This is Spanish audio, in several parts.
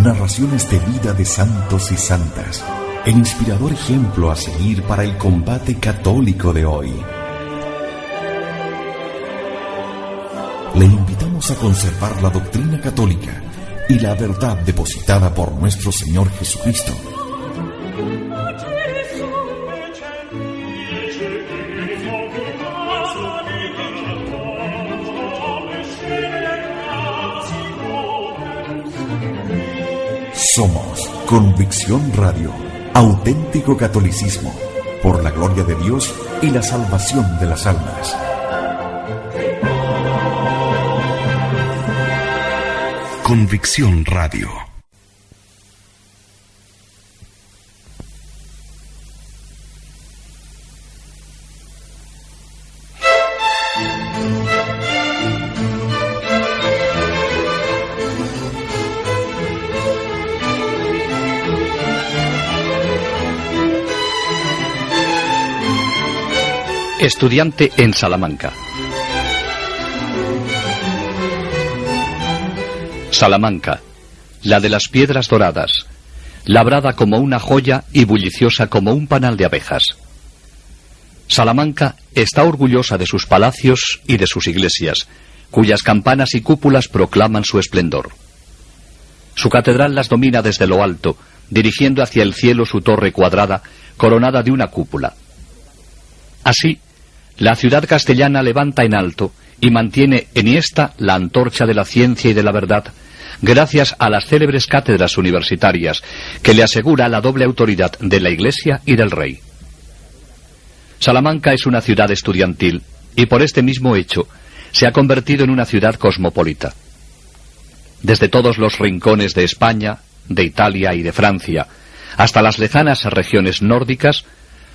narraciones de vida de santos y santas, el inspirador ejemplo a seguir para el combate católico de hoy. Le invitamos a conservar la doctrina católica y la verdad depositada por nuestro Señor Jesucristo. Somos Convicción Radio, auténtico catolicismo, por la gloria de Dios y la salvación de las almas. Convicción Radio. Estudiante en Salamanca. Salamanca, la de las piedras doradas, labrada como una joya y bulliciosa como un panal de abejas. Salamanca está orgullosa de sus palacios y de sus iglesias, cuyas campanas y cúpulas proclaman su esplendor. Su catedral las domina desde lo alto, dirigiendo hacia el cielo su torre cuadrada, coronada de una cúpula. Así, la ciudad castellana levanta en alto y mantiene enhiesta la antorcha de la ciencia y de la verdad, gracias a las célebres cátedras universitarias que le asegura la doble autoridad de la Iglesia y del Rey. Salamanca es una ciudad estudiantil y por este mismo hecho se ha convertido en una ciudad cosmopolita. Desde todos los rincones de España, de Italia y de Francia, hasta las lejanas regiones nórdicas,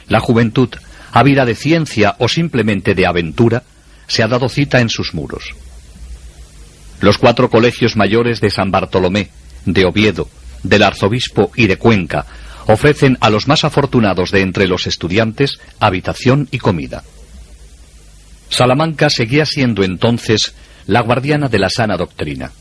la juventud, ávida de ciencia o simplemente de aventura, se ha dado cita en sus muros. Los 4 colegios mayores de San Bartolomé, de Oviedo, del Arzobispo y de Cuenca ofrecen a los más afortunados de entre los estudiantes habitación y comida. Salamanca seguía siendo entonces la guardiana de la sana doctrina.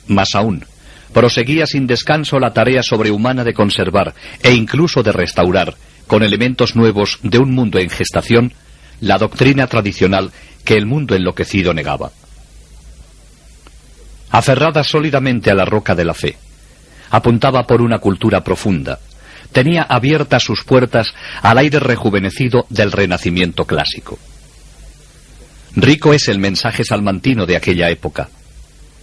Más aún, proseguía sin descanso la tarea sobrehumana de conservar e incluso de restaurar, con elementos nuevos de un mundo en gestación, la doctrina tradicional que el mundo enloquecido negaba. Aferrada sólidamente a la roca de la fe, apuntaba por una cultura profunda, tenía abiertas sus puertas al aire rejuvenecido del Renacimiento clásico. Rico es el mensaje salmantino de aquella época.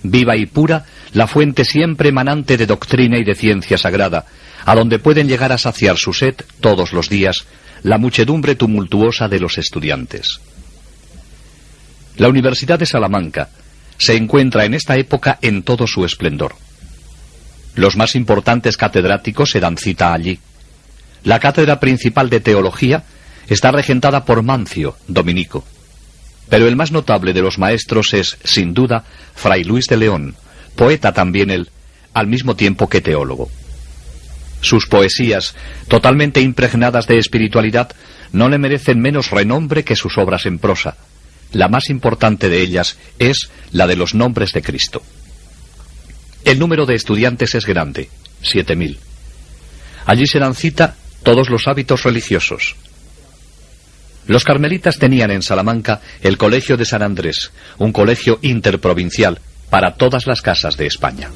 Viva y pura, la fuente siempre emanante de doctrina y de ciencia sagrada, a donde pueden llegar a saciar su sed, todos los días, la muchedumbre tumultuosa de los estudiantes. La Universidad de Salamanca se encuentra en esta época en todo su esplendor. Los más importantes catedráticos se dan cita allí. La cátedra principal de teología está regentada por Mancio, dominico. Pero el más notable de los maestros es, sin duda, Fray Luis de León, poeta también él, al mismo tiempo que teólogo. Sus poesías, totalmente impregnadas de espiritualidad, no le merecen menos renombre que sus obras en prosa. La más importante de ellas es la de los nombres de Cristo. El número de estudiantes es grande, 7.000. Allí se dan cita todos los hábitos religiosos. Los carmelitas tenían en Salamanca el Colegio de San Andrés, un colegio interprovincial para todas las casas de España.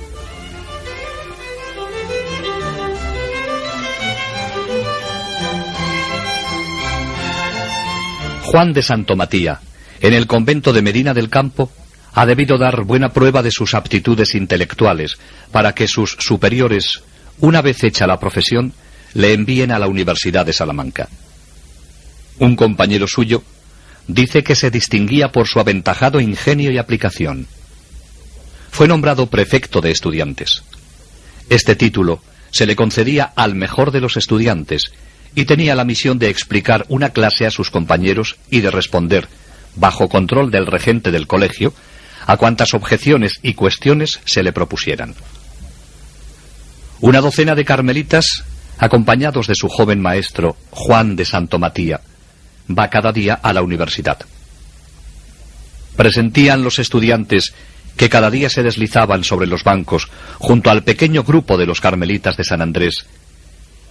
Juan de Santomatía, en el convento de Medina del Campo, ha debido dar buena prueba de sus aptitudes intelectuales para que sus superiores, una vez hecha la profesión, le envíen a la Universidad de Salamanca. Un compañero suyo dice que se distinguía por su aventajado ingenio y aplicación. Fue nombrado prefecto de estudiantes. Este título se le concedía al mejor de los estudiantes y tenía la misión de explicar una clase a sus compañeros y de responder, bajo control del regente del colegio, a cuantas objeciones y cuestiones se le propusieran. Una docena de carmelitas, acompañados de su joven maestro, Juan de Santomatía, va cada día a la universidad. Presentían los estudiantes que cada día se deslizaban sobre los bancos junto al pequeño grupo de los carmelitas de San Andrés,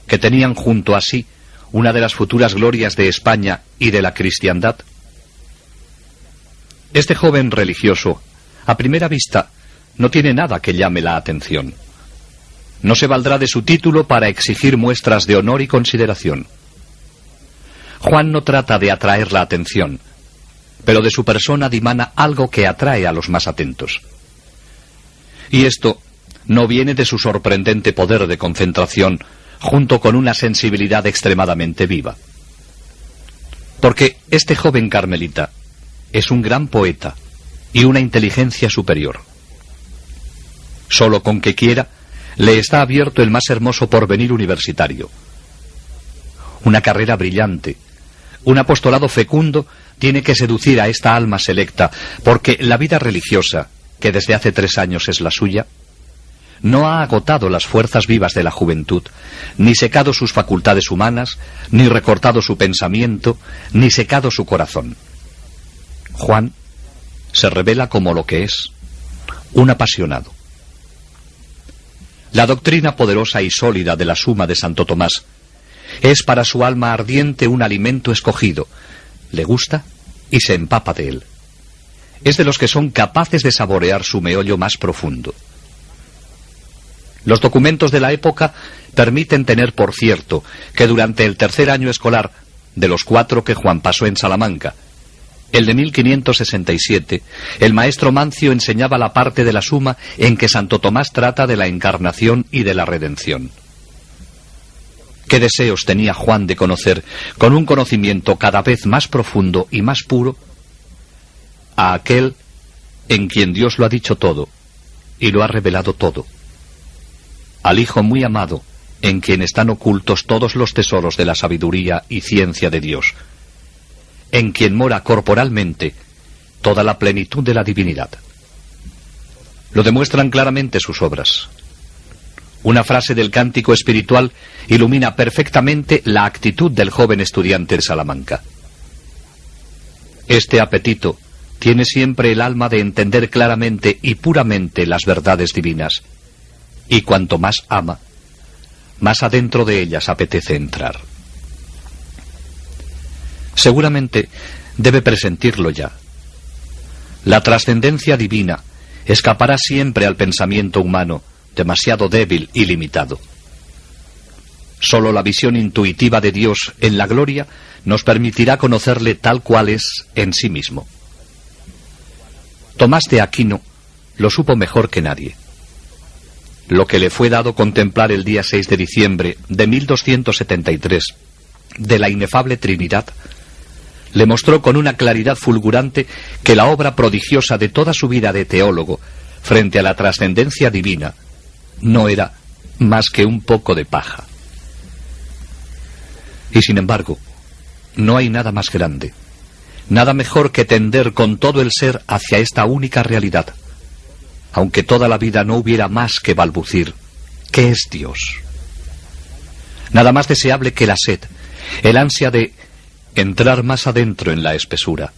que tenían junto a sí una de las futuras glorias de España y de la cristiandad? Este joven religioso, a primera vista, no tiene nada que llame la atención. No se valdrá de su título para exigir muestras de honor y consideración. Juan no trata de atraer la atención, pero de su persona dimana algo que atrae a los más atentos. Y esto no viene de su sorprendente poder de concentración, junto con una sensibilidad extremadamente viva. Porque este joven carmelita es un gran poeta y una inteligencia superior. Solo con que quiera, le está abierto el más hermoso porvenir universitario. Una carrera brillante, un apostolado fecundo tiene que seducir a esta alma selecta, porque la vida religiosa, que desde hace 3 años es la suya, no ha agotado las fuerzas vivas de la juventud, ni secado sus facultades humanas, ni recortado su pensamiento, ni secado su corazón. Juan se revela como lo que es, un apasionado. La doctrina poderosa y sólida de la Suma de Santo Tomás es para su alma ardiente un alimento escogido. Le gusta y se empapa de él. Es de los que son capaces de saborear su meollo más profundo. Los documentos de la época permiten tener por cierto que durante el 3er año escolar, de los 4 que Juan pasó en Salamanca, el de 1567, el maestro Mancio enseñaba la parte de la Suma en que Santo Tomás trata de la encarnación y de la redención. ¿Qué deseos tenía Juan de conocer, con un conocimiento cada vez más profundo y más puro, a aquel en quien Dios lo ha dicho todo y lo ha revelado todo? Al Hijo muy amado, en quien están ocultos todos los tesoros de la sabiduría y ciencia de Dios, en quien mora corporalmente toda la plenitud de la divinidad. Lo demuestran claramente sus obras. Una frase del cántico espiritual ilumina perfectamente la actitud del joven estudiante de Salamanca. Este apetito tiene siempre el alma de entender claramente y puramente las verdades divinas, y cuanto más ama, más adentro de ellas apetece entrar. Seguramente debe presentirlo ya. La trascendencia divina escapará siempre al pensamiento humano, demasiado débil y limitado. Solo la visión intuitiva de Dios en la gloria nos permitirá conocerle tal cual es en sí mismo. Tomás de Aquino lo supo mejor que nadie. Lo que le fue dado contemplar el día 6 de diciembre de 1273 de la inefable Trinidad, le mostró con una claridad fulgurante que la obra prodigiosa de toda su vida de teólogo frente a la trascendencia divina no era más que un poco de paja. Y sin embargo, no hay nada más grande, nada mejor que tender con todo el ser hacia esta única realidad, aunque toda la vida no hubiera más que balbucir: ¿qué es Dios? Nada más deseable que la sed, el ansia de entrar más adentro en la espesura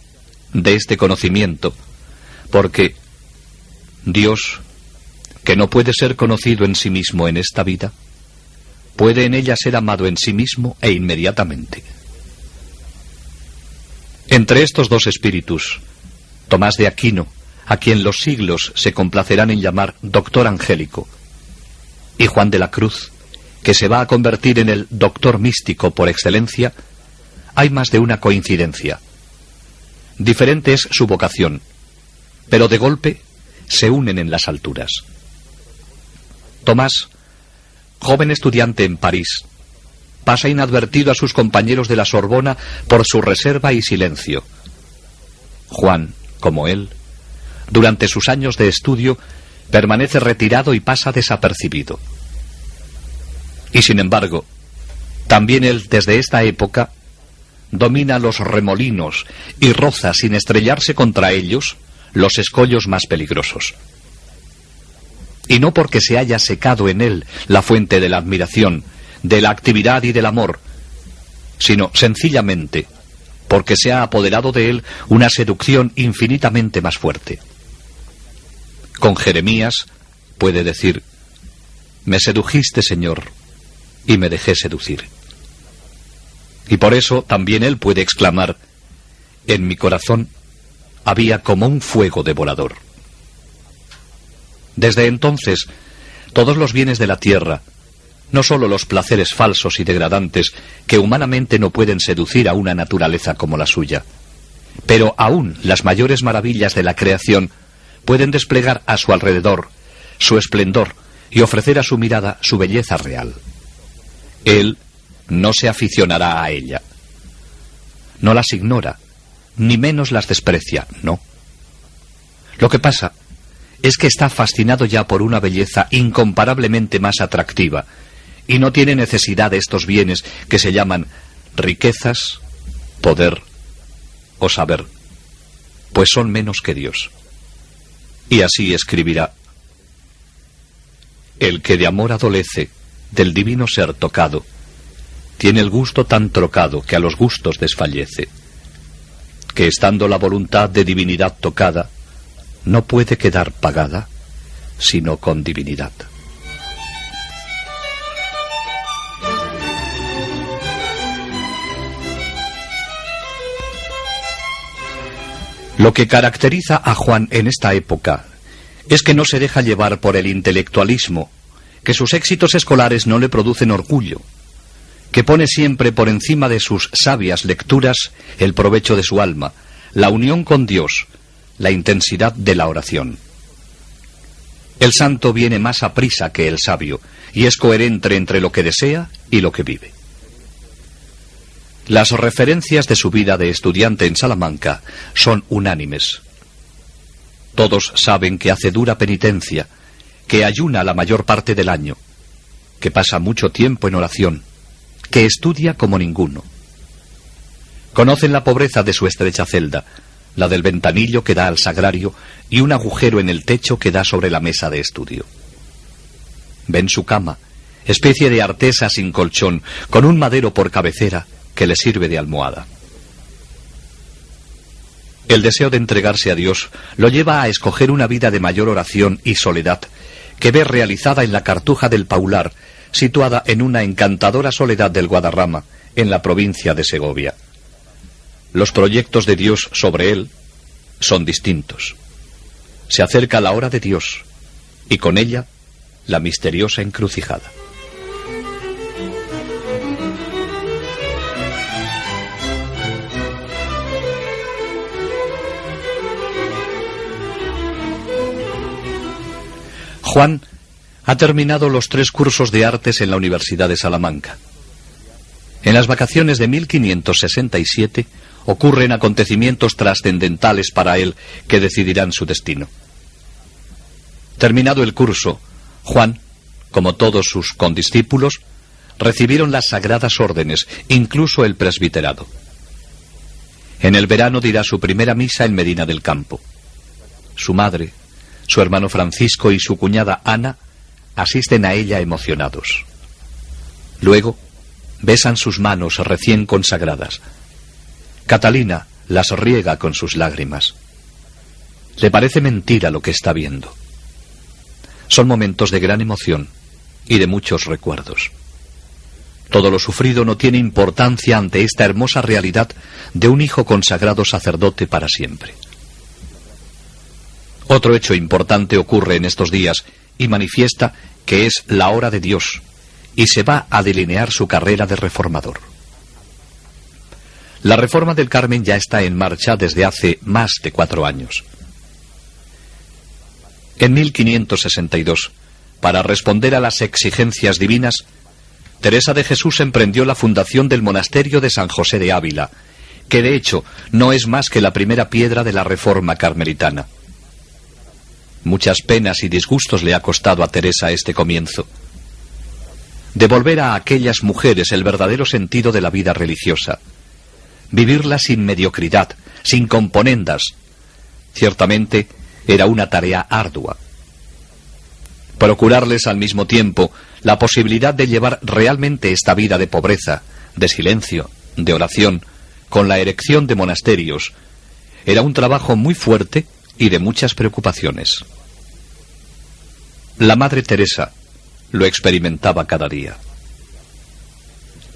de este conocimiento, porque Dios, que no puede ser conocido en sí mismo en esta vida, puede en ella ser amado en sí mismo e inmediatamente. Entre estos dos espíritus, Tomás de Aquino, a quien los siglos se complacerán en llamar doctor angélico, y Juan de la Cruz, que se va a convertir en el doctor místico por excelencia, hay más de una coincidencia. Diferente es su vocación, pero de golpe se unen en las alturas. Tomás, joven estudiante en París, pasa inadvertido a sus compañeros de la Sorbona por su reserva y silencio. Juan, como él, durante sus años de estudio, permanece retirado y pasa desapercibido. Y sin embargo, también él, desde esta época, domina los remolinos y roza sin estrellarse contra ellos los escollos más peligrosos. Y no porque se haya secado en él la fuente de la admiración, de la actividad y del amor, sino sencillamente porque se ha apoderado de él una seducción infinitamente más fuerte. Con Jeremías puede decir: me sedujiste, Señor, y me dejé seducir. Y por eso también él puede exclamar: en mi corazón había como un fuego devorador. Desde entonces, todos los bienes de la tierra, no sólo los placeres falsos y degradantes que humanamente no pueden seducir a una naturaleza como la suya, pero aún las mayores maravillas de la creación pueden desplegar a su alrededor su esplendor y ofrecer a su mirada su belleza real. Él no se aficionará a ella. No las ignora, ni menos las desprecia, no. Lo que pasa es que está fascinado ya por una belleza incomparablemente más atractiva, y no tiene necesidad de estos bienes que se llaman riquezas, poder o saber, pues son menos que Dios. Y así escribirá: el que de amor adolece, del divino ser tocado, tiene el gusto tan trocado que a los gustos desfallece, que estando la voluntad de divinidad tocada, no puede quedar pagada, sino con divinidad. Lo que caracteriza a Juan en esta época es que no se deja llevar por el intelectualismo, que sus éxitos escolares no le producen orgullo, que pone siempre por encima de sus sabias lecturas el provecho de su alma, la unión con Dios, la intensidad de la oración. El santo viene más aprisa que el sabio, y es coherente entre lo que desea y lo que vive. Las referencias de su vida de estudiante en Salamanca son unánimes. Todos saben que hace dura penitencia, que ayuna la mayor parte del año, que pasa mucho tiempo en oración, que estudia como ninguno. Conocen la pobreza de su estrecha celda, la del ventanillo que da al sagrario y un agujero en el techo que da sobre la mesa de estudio. Ven su cama, especie de artesa sin colchón, con un madero por cabecera que le sirve de almohada. El deseo de entregarse a Dios lo lleva a escoger una vida de mayor oración y soledad, que ve realizada en la Cartuja del Paular, situada en una encantadora soledad del Guadarrama, en la provincia de Segovia. Los proyectos de Dios sobre él son distintos. Se acerca la hora de Dios, y con ella la misteriosa encrucijada. Juan ha terminado los 3 cursos de artes en la Universidad de Salamanca. En las vacaciones de 1567 ocurren acontecimientos trascendentales para él que decidirán su destino. Terminado el curso, Juan, como todos sus condiscípulos, recibieron las sagradas órdenes, incluso el presbiterado. En el verano dirá su primera misa en Medina del Campo. Su madre, su hermano Francisco y su cuñada Ana asisten a ella emocionados. Luego besan sus manos recién consagradas. Catalina las riega con sus lágrimas. Le parece mentira lo que está viendo. Son momentos de gran emoción y de muchos recuerdos. Todo lo sufrido no tiene importancia ante esta hermosa realidad de un hijo consagrado sacerdote para siempre. Otro hecho importante ocurre en estos días y manifiesta que es la hora de Dios, y se va a delinear su carrera de reformador. La reforma del Carmen ya está en marcha desde hace más de 4 años. En 1562, para responder a las exigencias divinas, Teresa de Jesús emprendió la fundación del monasterio de San José de Ávila, que de hecho no es más que la primera piedra de la reforma carmelitana. Muchas penas y disgustos le ha costado a Teresa este comienzo. Devolver a aquellas mujeres el verdadero sentido de la vida religiosa. Vivirla sin mediocridad, sin componendas. Ciertamente era una tarea ardua. Procurarles al mismo tiempo la posibilidad de llevar realmente esta vida de pobreza, de silencio, de oración, con la erección de monasterios, era un trabajo muy fuerte y de muchas preocupaciones. La Madre Teresa lo experimentaba cada día.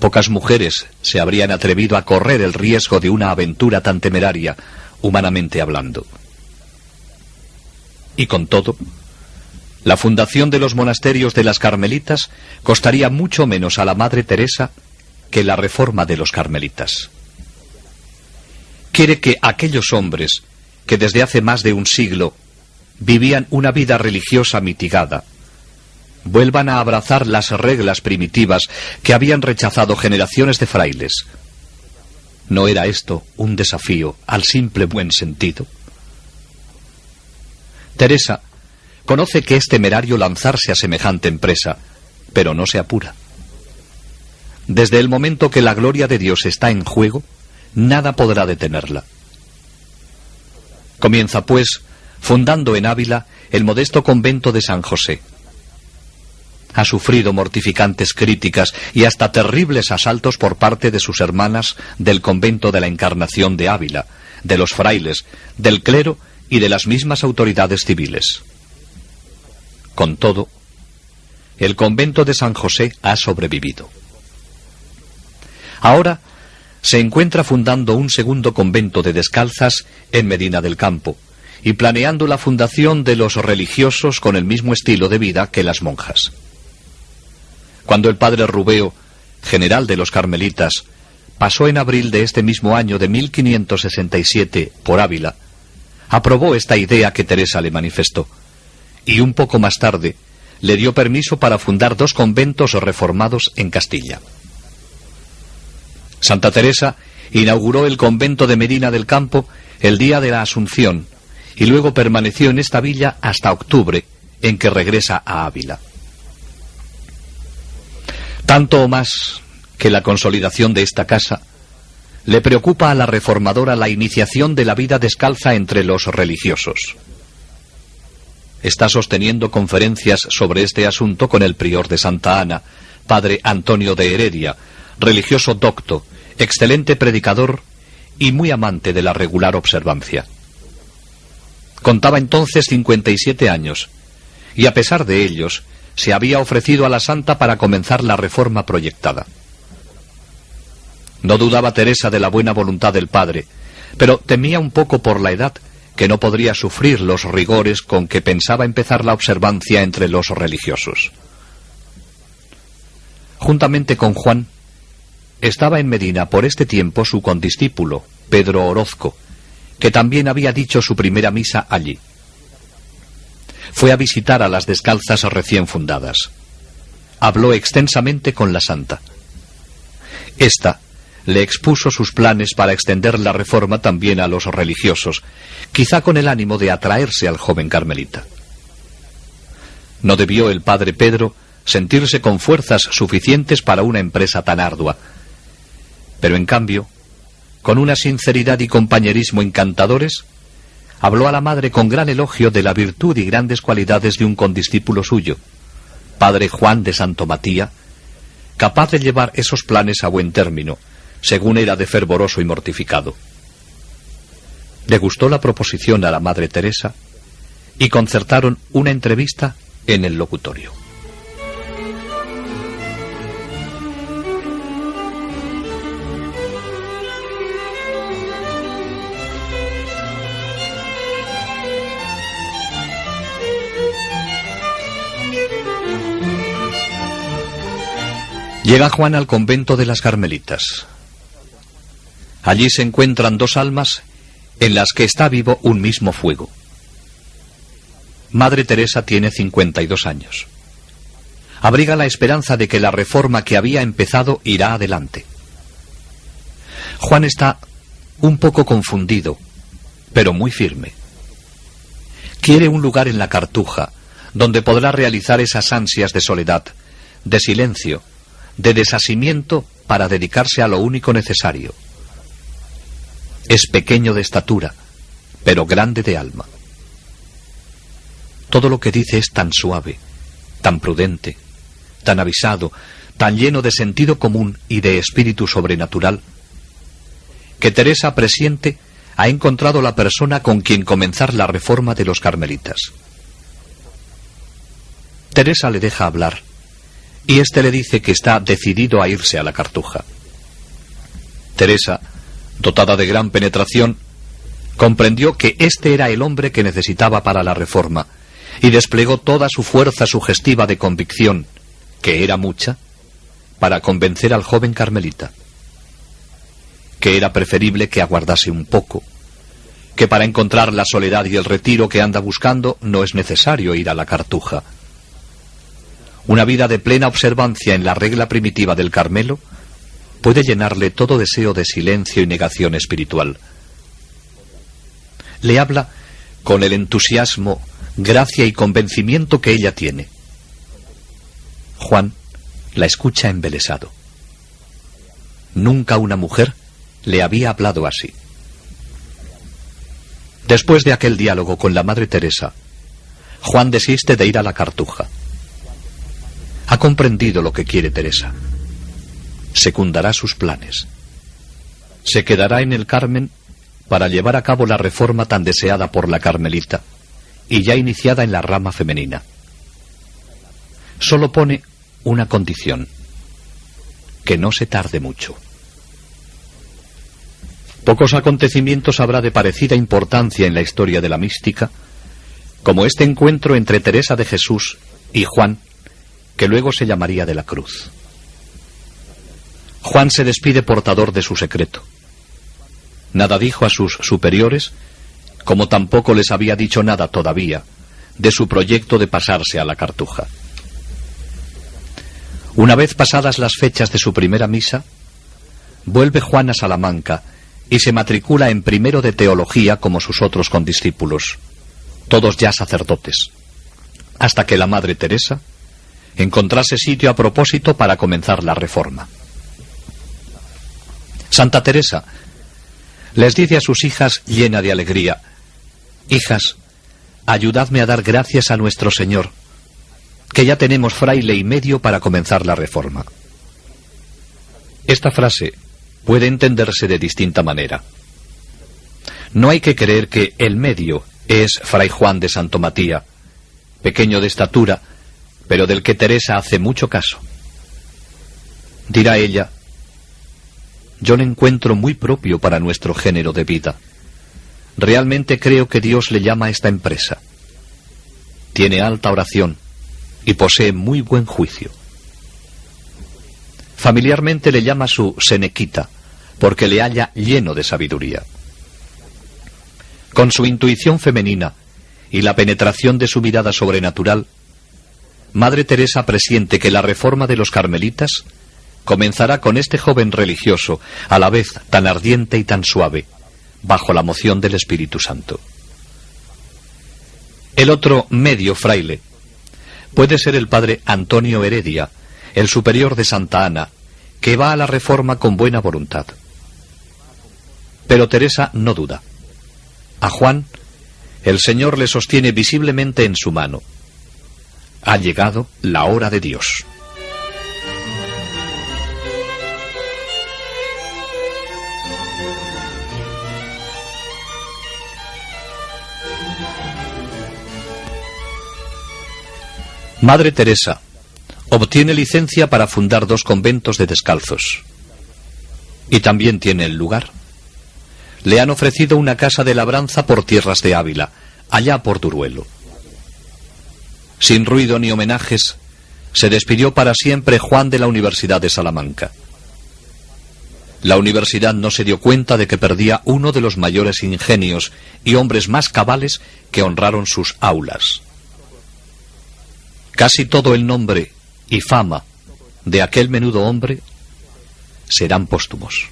Pocas mujeres se habrían atrevido a correr el riesgo de una aventura tan temeraria, humanamente hablando. Y con todo, la fundación de los monasterios de las Carmelitas costaría mucho menos a la Madre Teresa que la reforma de los Carmelitas. Quiere que aquellos hombres que desde hace más de un siglo vivían una vida religiosa mitigada, vuelvan a abrazar las reglas primitivas que habían rechazado generaciones de frailes. ¿No era esto un desafío al simple buen sentido? Teresa conoce que es temerario lanzarse a semejante empresa, pero no se apura. Desde el momento que la gloria de Dios está en juego, nada podrá detenerla. Comienza, pues, fundando en Ávila el modesto convento de San José. Ha sufrido mortificantes críticas y hasta terribles asaltos por parte de sus hermanas del convento de la Encarnación de Ávila, de los frailes, del clero y de las mismas autoridades civiles. Con todo, el convento de San José ha sobrevivido. Ahora se encuentra fundando un segundo convento de descalzas en Medina del Campo y planeando la fundación de los religiosos con el mismo estilo de vida que las monjas. Cuando el padre Rubeo, general de los carmelitas, pasó en abril de este mismo año de 1567 por Ávila, aprobó esta idea que Teresa le manifestó, y un poco más tarde le dio permiso para fundar 2 conventos reformados en Castilla. Santa Teresa inauguró el convento de Medina del Campo el día de la Asunción y luego permaneció en esta villa hasta octubre, en que regresa a Ávila. Tanto o más que la consolidación de esta casa, le preocupa a la reformadora la iniciación de la vida descalza entre los religiosos. Está sosteniendo conferencias sobre este asunto con el prior de Santa Ana, padre Antonio de Heredia, religioso docto, excelente predicador y muy amante de la regular observancia. Contaba entonces 57 años, y a pesar de ellos, se había ofrecido a la santa para comenzar la reforma proyectada. No dudaba Teresa de la buena voluntad del padre, pero temía un poco por la edad que no podría sufrir los rigores con que pensaba empezar la observancia entre los religiosos. Juntamente con Juan, estaba en Medina por este tiempo su condiscípulo, Pedro Orozco, que también había dicho su primera misa allí. Fue a visitar a las descalzas recién fundadas. Habló extensamente con la santa. Esta le expuso sus planes para extender la reforma también a los religiosos, quizá con el ánimo de atraerse al joven carmelita. No debió el padre Pedro sentirse con fuerzas suficientes para una empresa tan ardua, pero en cambio, con una sinceridad y compañerismo encantadores, habló a la madre con gran elogio de la virtud y grandes cualidades de un condiscípulo suyo, padre Juan de Santo Matía, capaz de llevar esos planes a buen término, según era de fervoroso y mortificado. Le gustó la proposición a la Madre Teresa y concertaron una entrevista en el locutorio. Llega Juan al convento de las Carmelitas. Allí se encuentran 2 almas en las que está vivo un mismo fuego. Madre Teresa tiene 52 años. Abriga la esperanza de que la reforma que había empezado irá adelante. Juan está un poco confundido, pero muy firme. Quiere un lugar en la Cartuja, donde podrá realizar esas ansias de soledad, de silencio, de desasimiento para dedicarse a lo único necesario. Es pequeño de estatura, pero grande de alma. Todo lo que dice es tan suave, tan prudente, tan avisado, tan lleno de sentido común y de espíritu sobrenatural, que Teresa presiente ha encontrado la persona con quien comenzar la reforma de los carmelitas. Teresa le deja hablar, y éste le dice que está decidido a irse a la Cartuja. Teresa, dotada de gran penetración, comprendió que este era el hombre que necesitaba para la reforma, y desplegó toda su fuerza sugestiva de convicción, que era mucha, para convencer al joven carmelita. Que era preferible que aguardase un poco, que para encontrar la soledad y el retiro que anda buscando no es necesario ir a la Cartuja. Una vida de plena observancia en la regla primitiva del Carmelo puede llenarle todo deseo de silencio y negación espiritual. Le habla con el entusiasmo, gracia y convencimiento que ella tiene. Juan la escucha embelesado. Nunca una mujer le había hablado así. Después de aquel diálogo con la Madre Teresa, Juan desiste de ir a la Cartuja. Ha comprendido lo que quiere Teresa. Secundará sus planes. Se quedará en el Carmen para llevar a cabo la reforma tan deseada por la Carmelita y ya iniciada en la rama femenina. Solo pone una condición: que no se tarde mucho. Pocos acontecimientos habrá de parecida importancia en la historia de la mística, como este encuentro entre Teresa de Jesús y Juan, que luego se llamaría de la Cruz. Juan se despide portador de su secreto. Nada dijo a sus superiores, como tampoco les había dicho nada todavía de su proyecto de pasarse a la Cartuja. Una vez pasadas las fechas de su primera misa, vuelve Juan a Salamanca y se matricula en primero de teología como sus otros condiscípulos, todos ya sacerdotes, hasta que la Madre Teresa encontrase sitio a propósito para comenzar la reforma. Santa Teresa les dice a sus hijas llena de alegría: hijas, ayudadme a dar gracias a nuestro Señor, que ya tenemos fraile y medio para comenzar la reforma. Esta frase puede entenderse de distinta manera. No hay que creer que el medio es Fray Juan de Santo Matía, pequeño de estatura, pero del que Teresa hace mucho caso. Dirá ella: yo le encuentro muy propio para nuestro género de vida. Realmente creo que Dios le llama a esta empresa. Tiene alta oración y posee muy buen juicio. Familiarmente le llama su senequita, porque le halla lleno de sabiduría. Con su intuición femenina y la penetración de su mirada sobrenatural, Madre Teresa presiente que la reforma de los carmelitas comenzará con este joven religioso, a la vez tan ardiente y tan suave, bajo la moción del Espíritu Santo. El otro medio fraile puede ser el padre Antonio Heredia, el superior de Santa Ana, que va a la reforma con buena voluntad. Pero Teresa no duda. A Juan, el Señor le sostiene visiblemente en su mano. Ha llegado la hora de Dios. Madre Teresa obtiene licencia para fundar 2 conventos de descalzos. Y también tiene el lugar. Le han ofrecido una casa de labranza por tierras de Ávila, allá por Duruelo. Sin ruido ni homenajes, se despidió para siempre Juan de la Universidad de Salamanca. La universidad no se dio cuenta de que perdía uno de los mayores ingenios y hombres más cabales que honraron sus aulas. Casi todo el nombre y fama de aquel menudo hombre serán póstumos.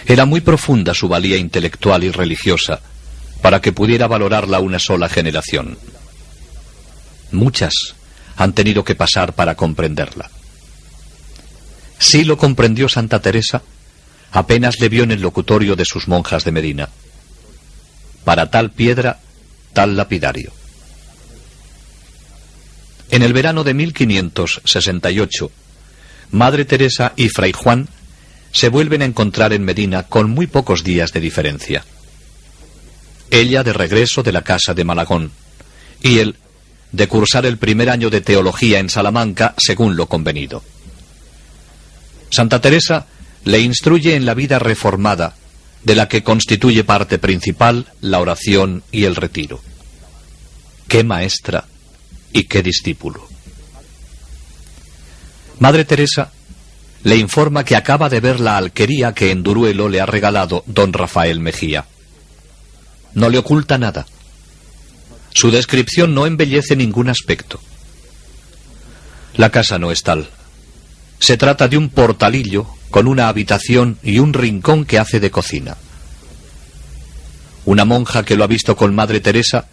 Era muy profunda su valía intelectual y religiosa para que pudiera valorarla una sola generación. Muchas han tenido que pasar para comprenderla. Sí lo comprendió Santa Teresa, apenas le vio en el locutorio de sus monjas de Medina. Para tal piedra, tal lapidario. En el verano de 1568, Madre Teresa y Fray Juan se vuelven a encontrar en Medina con muy pocos días de diferencia. Ella de regreso de la casa de Malagón, y él de cursar el primer año de teología en Salamanca según lo convenido. Santa Teresa le instruye en la vida reformada, de la que constituye parte principal la oración y el retiro. ¡Qué maestra y qué discípulo! Madre Teresa le informa que acaba de ver la alquería que en Duruelo le ha regalado don Rafael Mejía. No le oculta nada. Su descripción no embellece ningún aspecto. La casa no es tal. Se trata de un portalillo con una habitación y un rincón que hace de cocina. Una monja que lo ha visto con Madre Teresa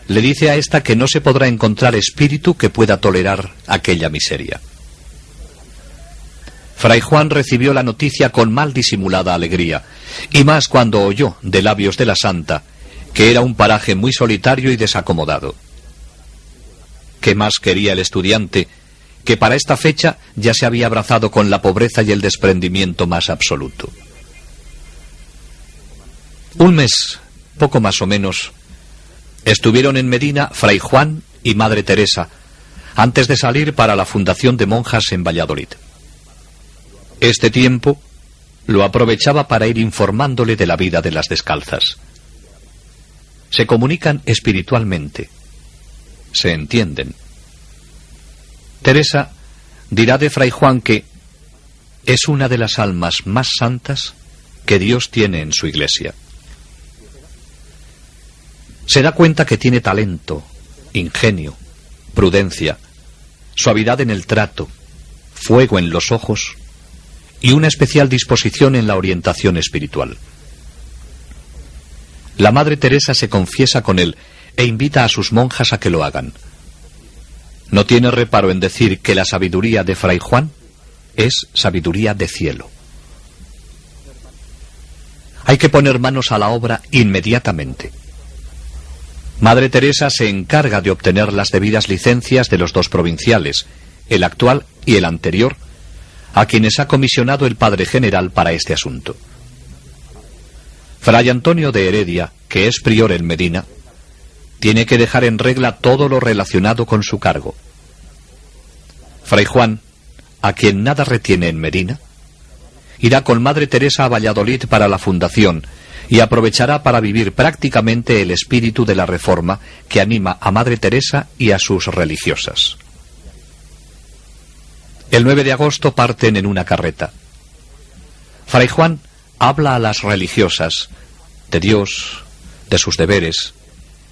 le dice a ésta que no se podrá encontrar espíritu que pueda tolerar aquella miseria. Fray Juan recibió la noticia con mal disimulada alegría, y más cuando oyó de labios de la santa que era un paraje muy solitario y desacomodado. ¿Qué más quería el estudiante, que para esta fecha ya se había abrazado con la pobreza y el desprendimiento más absoluto? Un mes, poco más o menos, estuvieron en Medina Fray Juan y Madre Teresa, antes de salir para la fundación de monjas en Valladolid. Este tiempo lo aprovechaba para ir informándole de la vida de las descalzas. Se comunican espiritualmente, se entienden. Teresa dirá de Fray Juan que es una de las almas más santas que Dios tiene en su iglesia. Se da cuenta que tiene talento, ingenio, prudencia, suavidad en el trato, fuego en los ojos y una especial disposición en la orientación espiritual. La Madre Teresa se confiesa con él e invita a sus monjas a que lo hagan. No tiene reparo en decir que la sabiduría de Fray Juan es sabiduría de cielo. Hay que poner manos a la obra inmediatamente. Madre Teresa se encarga de obtener las debidas licencias de los dos provinciales, el actual y el anterior, a quienes ha comisionado el Padre General para este asunto. Fray Antonio de Heredia, que es prior en Medina, tiene que dejar en regla todo lo relacionado con su cargo. Fray Juan, a quien nada retiene en Medina, irá con Madre Teresa a Valladolid para la fundación y aprovechará para vivir prácticamente el espíritu de la Reforma que anima a Madre Teresa y a sus religiosas. El 9 de agosto parten en una carreta. Fray Juan habla a las religiosas de Dios, de sus deberes,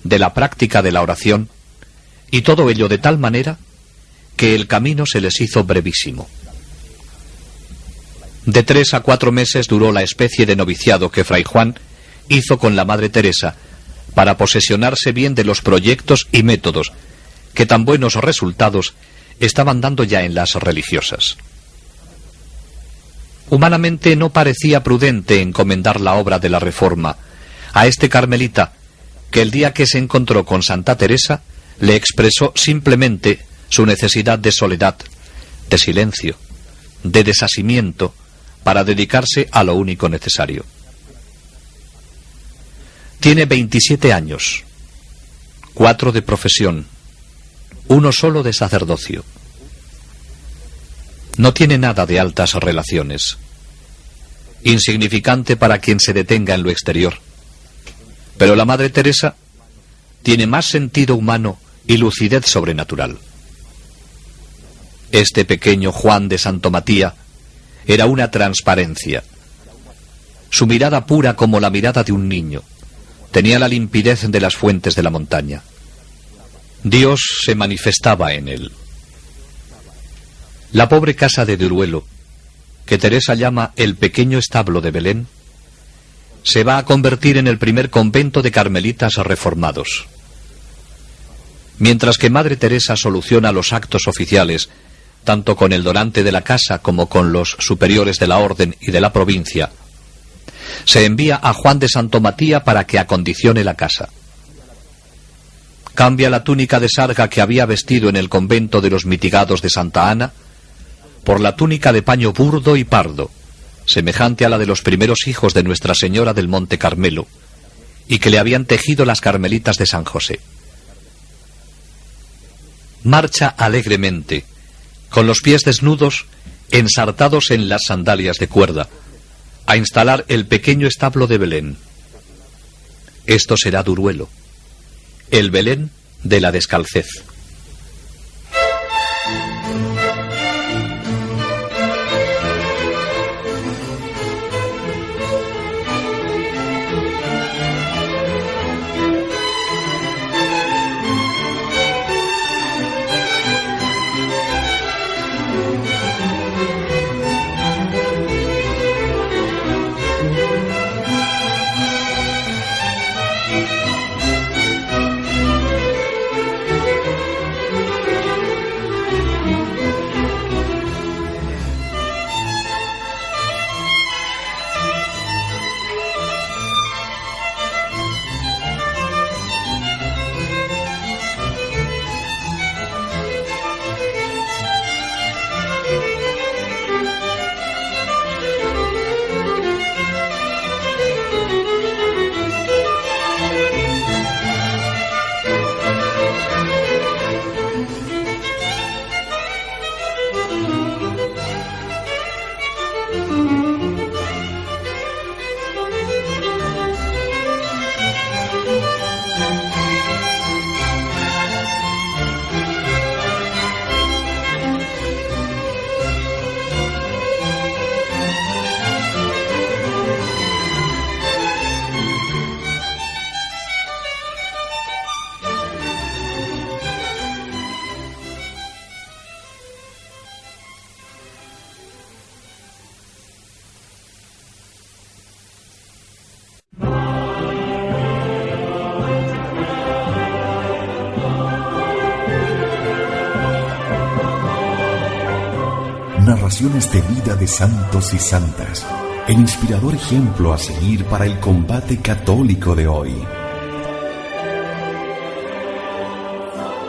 de la práctica de la oración, y todo ello de tal manera que el camino se les hizo brevísimo. De 3 a 4 meses duró la especie de noviciado que Fray Juan hizo con la Madre Teresa para posesionarse bien de los proyectos y métodos que tan buenos resultados estaban dando ya en las religiosas. Humanamente no parecía prudente encomendar la obra de la Reforma a este carmelita que el día que se encontró con Santa Teresa le expresó simplemente su necesidad de soledad, de silencio, de desasimiento, para dedicarse a lo único necesario. Tiene 27 años, 4 de profesión, 1 solo de sacerdocio. No tiene nada de altas relaciones, insignificante para quien se detenga en lo exterior. Pero la Madre Teresa tiene más sentido humano y lucidez sobrenatural. Este pequeño Juan de Santo Matía era una transparencia. Su mirada pura como la mirada de un niño tenía la limpidez de las fuentes de la montaña. Dios se manifestaba en él. La pobre casa de Duruelo, que Teresa llama el pequeño establo de Belén, se va a convertir en el primer convento de carmelitas reformados. Mientras que Madre Teresa soluciona los actos oficiales, tanto con el donante de la casa como con los superiores de la orden y de la provincia, se envía a Juan de Santo Matía para que acondicione la casa. Cambia la túnica de sarga que había vestido en el convento de los Mitigados de Santa Ana por la túnica de paño burdo y pardo, semejante a la de los primeros hijos de Nuestra Señora del Monte Carmelo, y que le habían tejido las carmelitas de San José. marcha alegremente, con los pies desnudos, ensartados en las sandalias de cuerda, a instalar el pequeño establo de Belén. Esto será Duruelo, el Belén de la descalcez. Narraciones de vida de santos y santas, el inspirador ejemplo a seguir para el combate católico de hoy.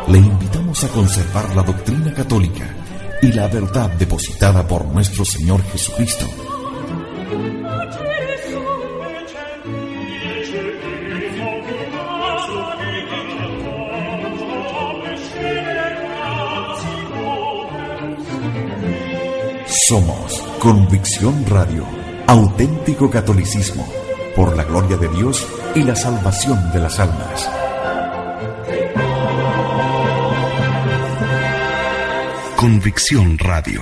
Le invitamos a conservar la doctrina católica y la verdad depositada por nuestro Señor Jesucristo. Somos Convicción Radio, auténtico catolicismo, por la gloria de Dios y la salvación de las almas. Convicción Radio.